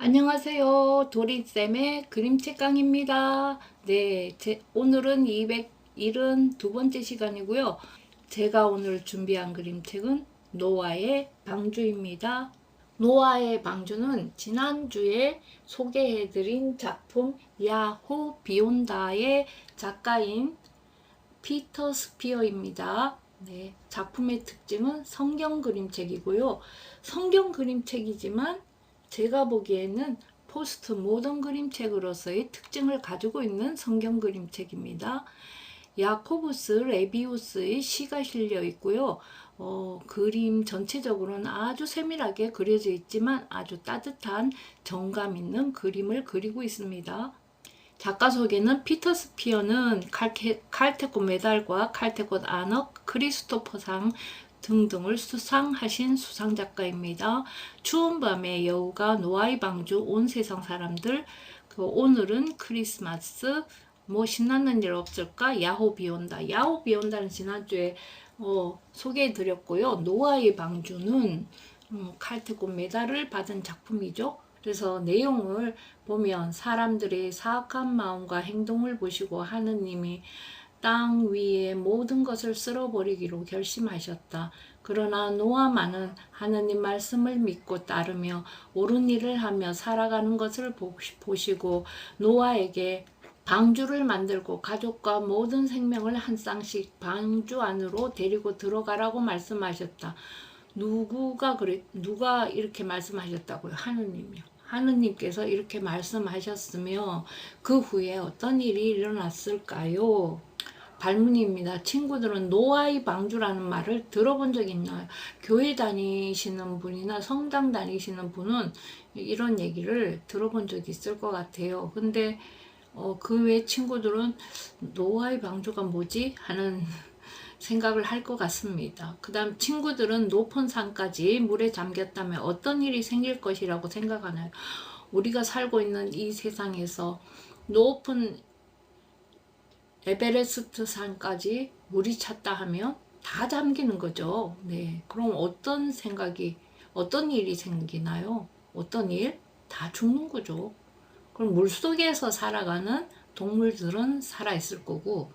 안녕하세요. 도리쌤의 그림책강입니다. 네, 오늘은 272번째 시간이고요. 제가 오늘 준비한 그림책은 노아의 방주입니다. 노아의 방주는 지난주에 소개해드린 작품 야후 비온다의 작가인 피터 스피어입니다. 네, 작품의 특징은 성경 그림책이고요. 성경 그림책이지만 제가 보기에는 포스트 모던 그림책으로서의 특징을 가지고 있는 성경 그림책입니다. 야코부스 레비우스의 시가 실려 있고요. 그림 전체적으로는 아주 세밀하게 그려져 있지만 아주 따뜻한 정감 있는 그림을 그리고 있습니다. 작가 소개는 피터 스피어는 칼테꽃 메달과 칼테꽃 안억, 크리스토퍼상 등등을 수상하신 수상작가입니다. 추운 밤의 여우가 노아의 방주, 온 세상 사람들, 오늘은 크리스마스, 신나는 일 없을까? 야호 비온다. 야호 비온다는 지난주에 소개해드렸고요. 노아의 방주는 칼테꽃 메달을 받은 작품이죠. 그래서 내용을 보면 사람들의 사악한 마음과 행동을 보시고 하느님이 땅 위에 모든 것을 쓸어버리기로 결심하셨다. 그러나 노아만은 하느님 말씀을 믿고 따르며 옳은 일을 하며 살아가는 것을 보시고 노아에게 방주를 만들고 가족과 모든 생명을 한 쌍씩 방주 안으로 데리고 들어가라고 말씀하셨다. 누가 이렇게 말씀하셨다고요? 하느님이요. 하느님께서 이렇게 말씀하셨으며 그 후에 어떤 일이 일어났을까요? 발문입니다. 친구들은 노아의 방주라는 말을 들어본 적 있나요? 교회 다니시는 분이나 성당 다니시는 분은 이런 얘기를 들어본 적 있을 것 같아요. 근데 그 외 친구들은 노아의 방주가 뭐지? 하는 생각을 할 것 같습니다. 그 다음 친구들은 높은 산까지 물에 잠겼다면 어떤 일이 생길 것이라고 생각하나요? 우리가 살고 있는 이 세상에서 높은 에베레스트 산까지 물이 찼다 하면 다 잠기는 거죠. 네. 그럼 어떤 일이 생기나요? 어떤 일? 다 죽는 거죠. 그럼 물속에서 살아가는 동물들은 살아있을 거고,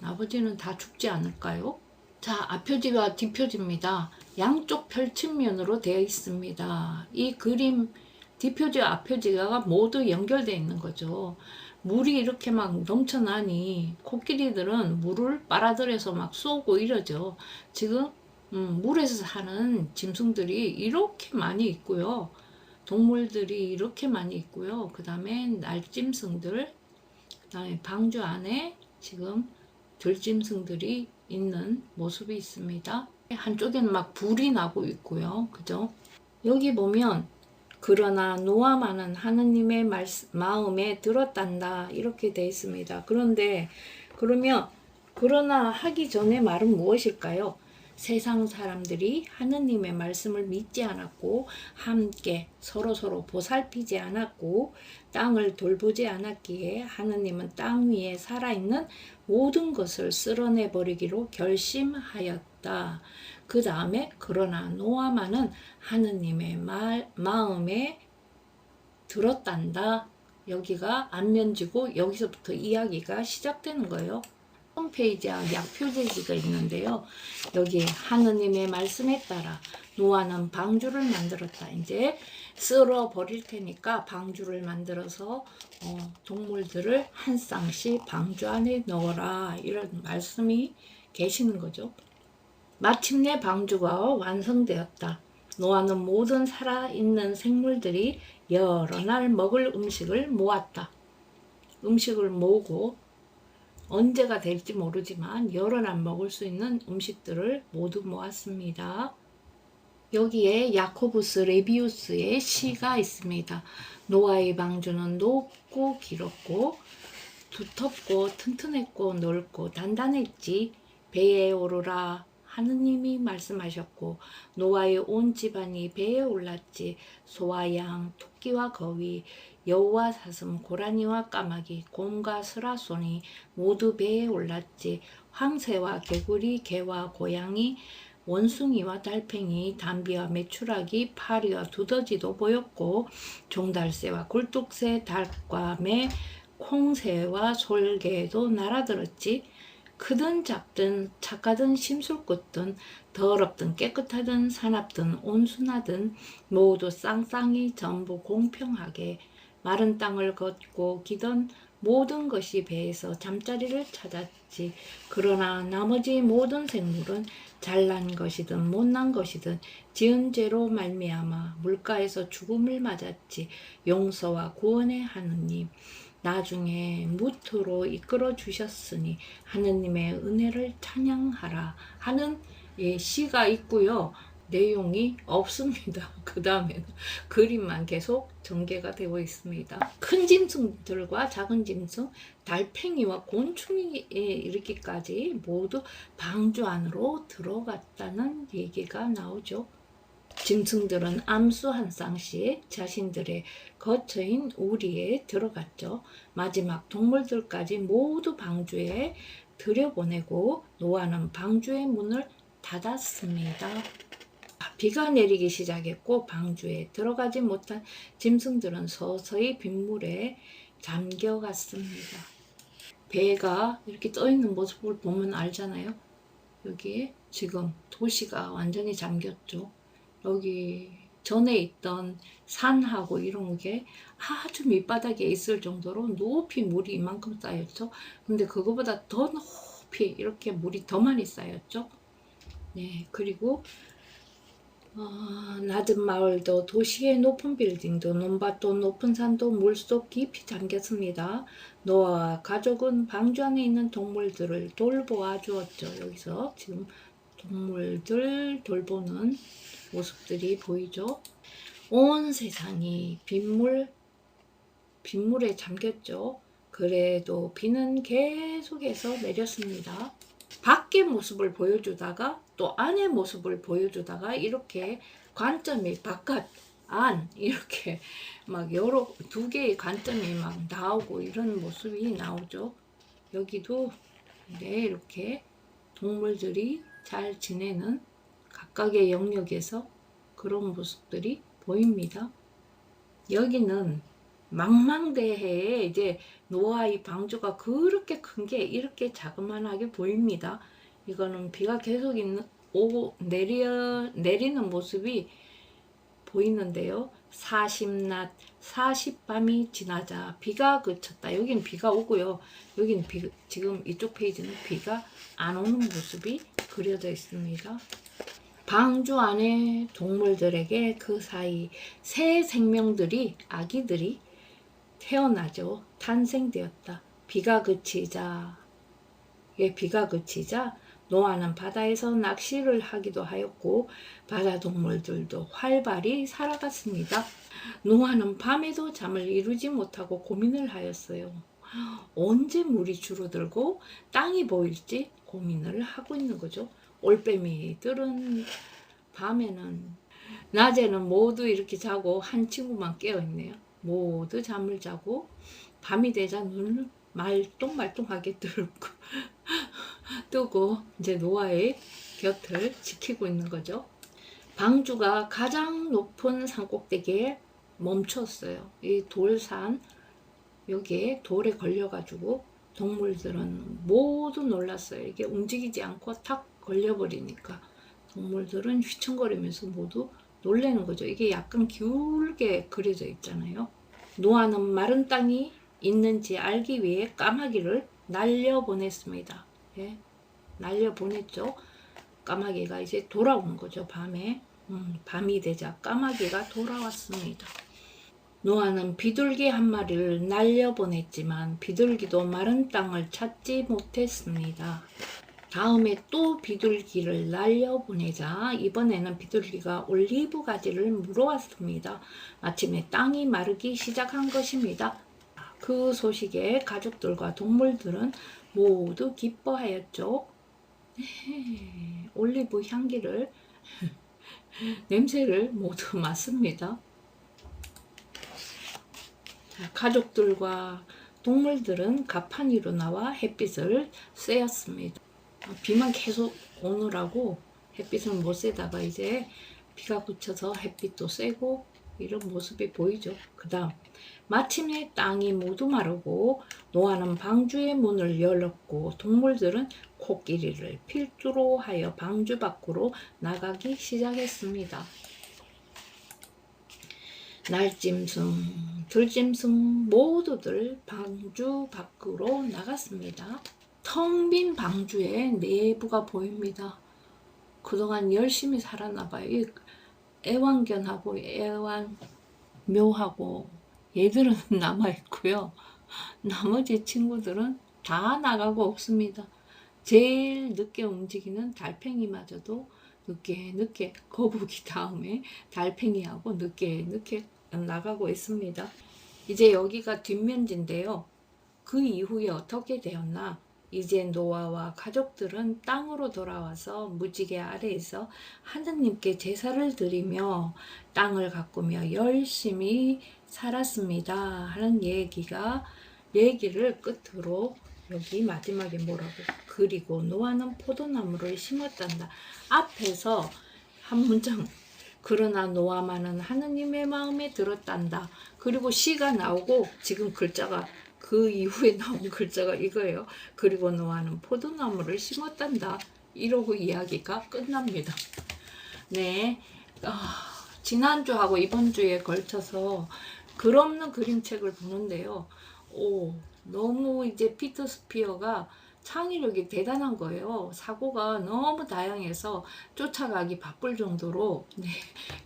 나머지는 다 죽지 않을까요? 자, 앞표지와 뒷표지입니다. 양쪽 펼침면으로 되어 있습니다. 이 그림 뒷표지와 앞표지가 모두 연결되어 있는 거죠. 물이 이렇게 막 넘쳐나니 코끼리들은 물을 빨아들여서 막 쏘고 이러죠. 지금 물에서 사는 짐승들이 이렇게 많이 있고요. 동물들이 이렇게 많이 있고요. 그 다음에 날짐승들, 그 다음에 방주 안에 지금 들짐승들이 있는 모습이 있습니다. 한쪽에는 막 불이 나고 있고요. 그죠? 여기 보면 그러나 노아만은 하느님의 마음에 들었단다 이렇게 되어 있습니다. 그런데 그러나 하기 전에 말은 무엇일까요? 세상 사람들이 하느님의 말씀을 믿지 않았고 함께 서로 보살피지 않았고 땅을 돌보지 않았기에 하느님은 땅 위에 살아있는 모든 것을 쓸어내버리기로 결심하였다. 그 다음에 그러나 노아만은 하느님의 마음에 들었단다. 여기가 안면지고 여기서부터 이야기가 시작되는 거예요. 홈페이지와 약표지가 있는데요. 여기 하느님의 말씀에 따라 노아는 방주를 만들었다. 이제 쓸어 버릴 테니까 방주를 만들어서 동물들을 한 쌍씩 방주 안에 넣어라. 이런 말씀이 계시는 거죠. 마침내 방주가 완성되었다. 노아는 모든 살아있는 생물들이 여러 날 먹을 음식을 모았다. 음식을 모으고 언제가 될지 모르지만 여러 날 먹을 수 있는 음식들을 모두 모았습니다. 여기에 야코부스 레비우스의 시가 있습니다. 노아의 방주는 높고 길었고 두텁고 튼튼했고 넓고 단단했지. 배에 오르라 하느님이 말씀하셨고 노아의 온 집안이 배에 올랐지. 소와 양, 토끼와 거위, 여우와 사슴, 고라니와 까마귀, 곰과 스라소니 모두 배에 올랐지. 황새와 개구리, 개와 고양이 원숭이와 달팽이, 담비와 메추라기, 파리와 두더지도 보였고 종달새와 굴뚝새, 닭과 매, 콩새와 솔개도 날아들었지. 크든 작든 착하든 심술궂든 더럽든 깨끗하든 사납든 온순하든 모두 쌍쌍이 전부 공평하게 마른 땅을 걷고 기던 모든 것이 배에서 잠자리를 찾았지. 그러나 나머지 모든 생물은 잘난 것이든 못난 것이든 지은 죄로 말미암아 물가에서 죽음을 맞았지. 용서와 구원의 하느님, 나중에 무트로 이끌어 주셨으니 하느님의 은혜를 찬양하라 하는 시가 있고요. 내용이 없습니다. 그 다음에는 그림만 계속 전개가 되고 있습니다. 큰 짐승들과 작은 짐승, 달팽이와 곤충이 이르기까지 모두 방주 안으로 들어갔다는 얘기가 나오죠. 짐승들은 암수 한 쌍씩 자신들의 거처인 우리에 들어갔죠. 마지막 동물들까지 모두 방주에 들여보내고 노아는 방주의 문을 닫았습니다. 비가 내리기 시작했고 방주에 들어가지 못한 짐승들은 서서히 빗물에 잠겨갔습니다. 배가 이렇게 떠있는 모습을 보면 알잖아요. 여기에 지금 도시가 완전히 잠겼죠. 여기 전에 있던 산하고 이런 게 아주 밑바닥에 있을 정도로 높이 물이 이만큼 쌓였죠. 근데 그거보다 더 높이 이렇게 물이 더 많이 쌓였죠. 네, 그리고 낮은 마을도 도시의 높은 빌딩도 논밭도 높은 산도 물속 깊이 잠겼습니다. 노아와 가족은 방주 안에 있는 동물들을 돌보아 주었죠. 여기서 지금 동물들 돌보는 모습들이 보이죠. 온 세상이 빗물에 잠겼죠. 그래도 비는 계속해서 내렸습니다. 밖의 모습을 보여주다가 또 안의 모습을 보여주다가 이렇게 관점이 바깥, 안 이렇게 막 여러 두 개의 관점이 막 나오고 이런 모습이 나오죠. 여기도 네, 이렇게 동물들이 잘 지내는 각각의 영역에서 그런 모습들이 보입니다. 여기는 망망대해에 이제 노아의 방주가 그렇게 큰 게 이렇게 자그만하게 보입니다. 이거는 비가 계속 내리는 모습이 보이는데요. 40낮 40밤이 지나자 비가 그쳤다. 여기는 비가 오고요. 여기는 지금 이쪽 페이지는 비가 안 오는 모습이 그려져 있습니다. 방주 안에 동물들에게 그 사이 새 생명들이, 아기들이 태어나죠. 탄생되었다. 비가 그치자 노아는 바다에서 낚시를 하기도 하였고 바다 동물들도 활발히 살아갔습니다. 노아는 밤에도 잠을 이루지 못하고 고민을 하였어요. 언제 물이 줄어들고 땅이 보일지 고민을 하고 있는 거죠. 올빼미들은 낮에는 모두 이렇게 자고 한 친구만 깨어 있네요. 모두 잠을 자고 밤이 되자 눈을 말똥말똥하게 뜨고 이제 노아의 곁을 지키고 있는 거죠. 방주가 가장 높은 산꼭대기에 멈췄어요. 이 돌산 여기에 돌에 걸려가지고 동물들은 모두 놀랐어요. 이게 움직이지 않고 탁 걸려버리니까 동물들은 휘청거리면서 모두 놀라는 거죠. 이게 약간 기울게 그려져 있잖아요. 노아는 마른 땅이 있는지 알기 위해 까마귀를 날려보냈습니다. 예, 날려보냈죠. 까마귀가 이제 돌아오는 거죠. 밤이 되자 까마귀가 돌아왔습니다. 노아는 비둘기 한 마리를 날려보냈지만 비둘기도 마른 땅을 찾지 못했습니다. 다음에 또 비둘기를 날려보내자 이번에는 비둘기가 올리브 가지를 물어왔습니다. 마침내 땅이 마르기 시작한 것입니다. 그 소식에 가족들과 동물들은 모두 기뻐하였죠. 올리브 향기를 냄새를 모두 맡습니다. 가족들과 동물들은 가판 위로 나와 햇빛을 쐬었습니다. 비만 계속 오느라고 햇빛은 못 쐬다가 이제 비가 그쳐서 햇빛도 쐬고 이런 모습이 보이죠. 그 다음 마침내 땅이 모두 마르고 노아는 방주의 문을 열었고 동물들은 코끼리를 필두로 하여 방주 밖으로 나가기 시작했습니다. 날짐승, 들짐승 모두들 방주 밖으로 나갔습니다. 텅 빈 방주의 내부가 보입니다. 그동안 열심히 살았나봐요. 애완견하고 애완묘하고 얘들은 남아있고요. 나머지 친구들은 다 나가고 없습니다. 제일 늦게 움직이는 달팽이마저도 늦게 거북이 다음에 달팽이하고 늦게 나가고 있습니다. 이제 여기가 뒷면지인데요. 그 이후에 어떻게 되었나? 이제 노아와 가족들은 땅으로 돌아와서 무지개 아래에서 하느님께 제사를 드리며 땅을 가꾸며 열심히 살았습니다 하는 얘기를 끝으로 여기 마지막에 뭐라고? 그리고 노아는 포도나무를 심었단다. 앞에서 한 문장, 그러나 노아만은 하느님의 마음에 들었단다. 그리고 시가 나오고 지금 글자가 그 이후에 나온 글자가 이거예요. 그리고 노아는 포도나무를 심었단다. 이러고 이야기가 끝납니다. 네, 지난주하고 이번 주에 걸쳐서 글 없는 그림책을 보는데요. 너무 이제 피터 스피어가 창의력이 대단한 거예요. 사고가 너무 다양해서 쫓아가기 바쁠 정도로,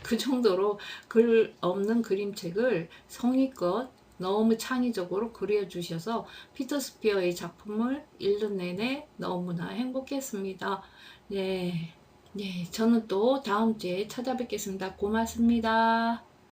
그 정도로 글 없는 그림책을 성의껏 너무 창의적으로 그려주셔서 피터 스피어의 작품을 읽는 내내 너무나 행복했습니다. 네, 저는 또 다음 주에 찾아뵙겠습니다. 고맙습니다.